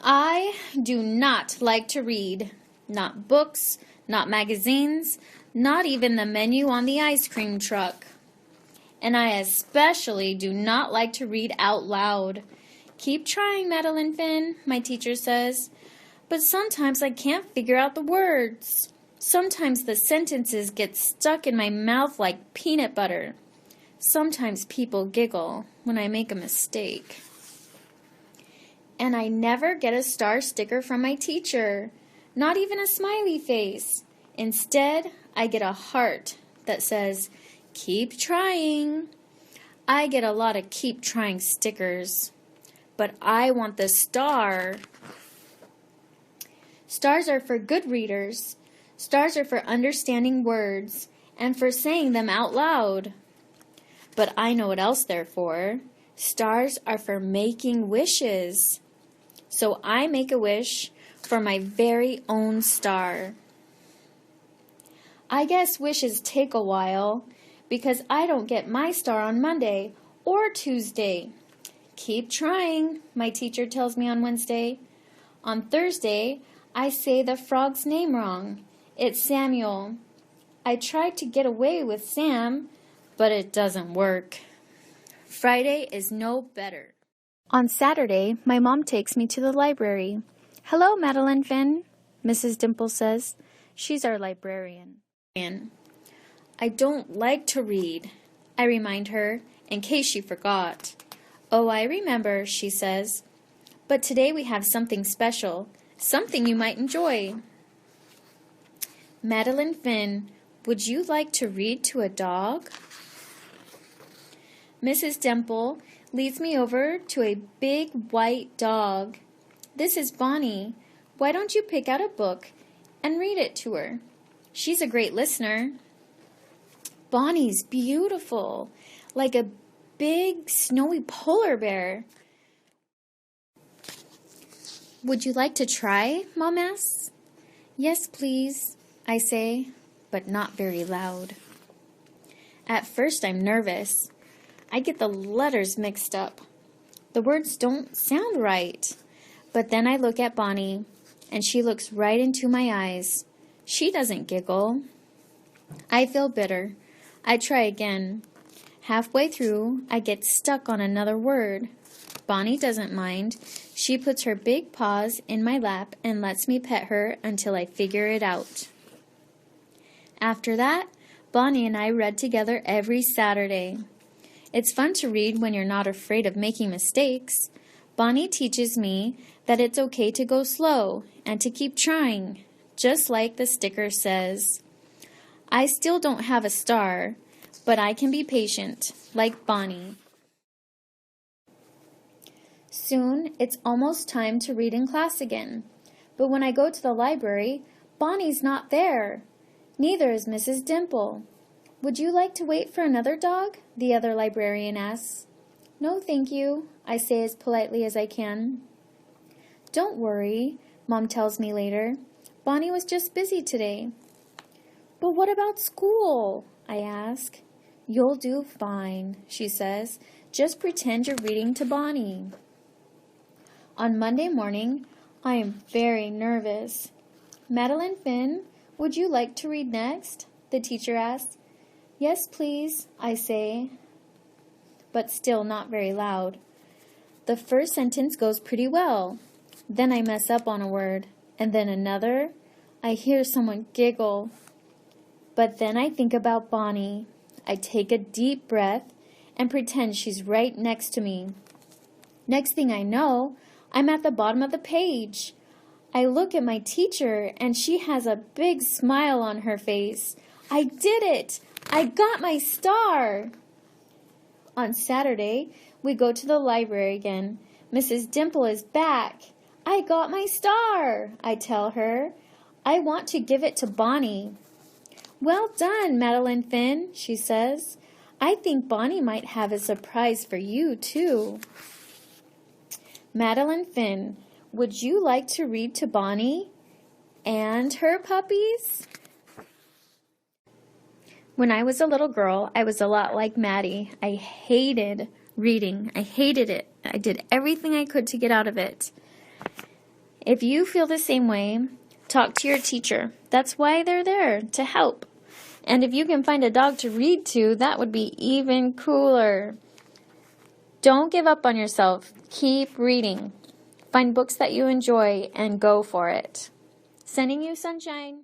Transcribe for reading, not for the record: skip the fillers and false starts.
I do not like to read. Not books, not magazines, not even the menu on the ice cream truck. And I especially do not like to read out loud. Keep trying, Madeline Finn, my teacher says. But sometimes I can't figure out the words. Sometimes the sentences get stuck in my mouth like peanut butter. Sometimes people giggle when I make a mistake. And I never get a star sticker from my teacher. Not even a smiley face. Instead, I get a heart that says, "Keep trying." I get a lot of keep trying stickers. But I want the star. Stars are for good readers. Stars are for understanding words and for saying them out loud. But I know what else they're for. Stars are for making wishes. So I make a wish for my very own star. I guess wishes take a while because I don't get my star on Monday or Tuesday. Keep trying, my teacher tells me on Wednesday. On Thursday, I say the frog's name wrong. It's Samuel. I tried to get away with Sam, but it doesn't work. Friday is no better. On Saturday, my mom takes me to the library. "Hello, Madeline Finn," Mrs. Dimple says. She's our librarian. I don't like to read, I remind her, in case she forgot. "Oh, I remember," she says. "But today we have something special, something you might enjoy." Madeline Finn, would you like to read to a dog? Mrs. Dimple leads me over to a big white dog. "This is Bonnie. Why don't you pick out a book and read it to her? She's a great listener." Bonnie's beautiful, like a big snowy polar bear. "Would you like to try?" Mom asks. "Yes, please," I say, but not very loud. At first I'm nervous. I get the letters mixed up. The words don't sound right. But then I look at Bonnie, and she looks right into my eyes. She doesn't giggle. I feel bitter. I try again. Halfway through, I get stuck on another word. Bonnie doesn't mind. She puts her big paws in my lap and lets me pet her until I figure it out. After that, Bonnie and I read together every Saturday. It's fun to read when you're not afraid of making mistakes. Bonnie teaches me that it's okay to go slow and to keep trying, just like the sticker says. I still don't have a star, but I can be patient, like Bonnie. Soon, it's almost time to read in class again. But when I go to the library, Bonnie's not there. Neither is Mrs. Dimple. "Would you like to wait for another dog?" the other librarian asks. "No, thank you," I say as politely as I can. "Don't worry," Mom tells me later. "Bonnie was just busy today." "But what about school?" I ask. "You'll do fine," she says. "Just pretend you're reading to Bonnie." On Monday morning, I am very nervous. "Madeline Finn, would you like to read next?" the teacher asks. "Yes, please," I say, but still not very loud. The first sentence goes pretty well. Then I mess up on a word, and then another. I hear someone giggle. But then I think about Bonnie. I take a deep breath and pretend she's right next to me. Next thing I know, I'm at the bottom of the page. I look at my teacher, and she has a big smile on her face. I did it! I got my star! On Saturday, we go to the library again. Mrs. Dimple is back. "I got my star," I tell her. "I want to give it to Bonnie." "Well done, Madeline Finn," she says. "I think Bonnie might have a surprise for you, too." Madeline Finn, would you like to read to Bonnie and her puppies? When I was a little girl, I was a lot like Maddie. I hated reading. I hated it. I did everything I could to get out of it. If you feel the same way, talk to your teacher. That's why they're there, to help. And if you can find a dog to read to, that would be even cooler. Don't give up on yourself. Keep reading. Find books that you enjoy and go for it. Sending you sunshine.